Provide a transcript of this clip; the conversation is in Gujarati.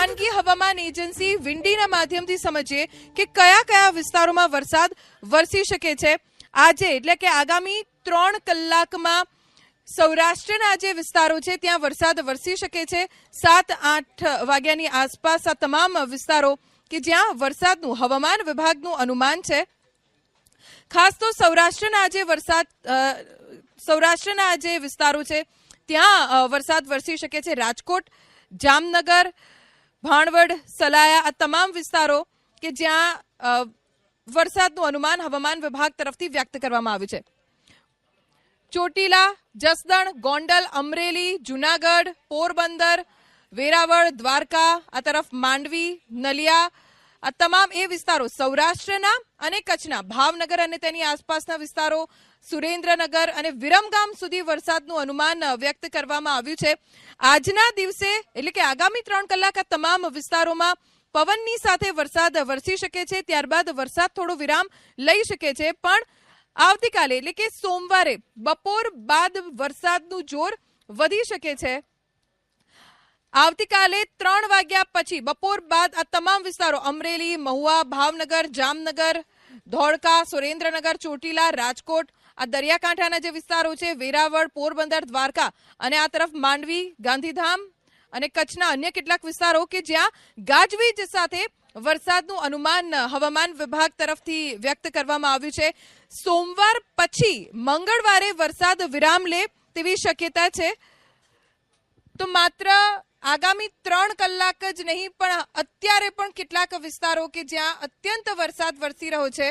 ખાનગી હવામાન એજન્સી વિંડીના માધ્યમથી સમજીએ કે કયા કયા વિસ્તારોમાં વરસાદ વરસી શકે છે આજે, એટલે કે આગામી 3 કલાકમાં સૌરાષ્ટ્રના જે વિસ્તારો છે ત્યાં વરસાદ વરસી શકે છે। 7-8 વાગ્યાની આસપાસ આ તમામ વિસ્તારો કે જ્યાં વરસાદનું હવામાન વિભાગનું અનુમાન છે। ખાસ તો સૌરાષ્ટ્રના જે વિસ્તારો છે ત્યાં વરસાદ વરસી શકે છે। રાજકોટ, જામનગર, ભાણવડ, સલાયા આ તમામ વિસ્તારો કે જ્યાં વરસાદનું અનુમાન હવામાન વિભાગ તરફથી વ્યક્ત કરવામાં આવ્યું છે। ચોટીલા, જસદણ, ગોંડલ, અમરેલી, જુનાગઢ, પોરબંદર, વેરાવળ, દ્વારકા, આ તરફ માંડવી, નલિયા આ તમામ એ વિસ્તારો સૌરાષ્ટ્રના અને કચ્છના ભાવનગર અને તેની આસપાસના વિસ્તારો, સુરેન્દ્રનગર અને વિરમગામ સુધી વરસાદનું અનુમાન વ્યક્ત કરવામાં આવ્યું છે। આજના દિવસે એટલે કે આગામી 3 કલાક આ તમામ વિસ્તારોમાં પવનની સાથે વરસાદ વરસી શકે છે, ત્યારબાદ વરસાદ થોડો વિરામ લઈ શકે છે, પણ આવતીકાલે એટલે કે સોમવારે બપોર બાદ વરસાદનું જોર વધી શકે છે। આવતીકાલે 3 વાગ્યા પછી બપોર બાદ આ તમામ વિસ્તારો અમરેલી, મહુવા, ભાવનગર, જામનગર, ધોળકા, સુરેન્દ્રનગર, ચોટીલા, રાજકોટ આ દરિયાકાંઠાના જે વિસ્તારો છે વેરાવળ, પોરબંદર, દ્વારકા અને આ તરફ માંડવી, ગાંધીધામ અને કચ્છના અન્ય કેટલાક વિસ્તારો કે જ્યાં ગાજવીજ સાથે વરસાદનું અનુમાન હવામાન વિભાગ તરફથી વ્યક્ત કરવામાં આવ્યું છે। સોમવાર પછી મંગળવારે વરસાદ વિરામ લે તેવી શક્યતા છે। તો માત્ર આગામી 3 કલાક જ નહીં પણ અત્યારે પણ કેટલાક વિસ્તારો કે જ્યાં અત્યંત વરસાદ વરસી રહ્યો છે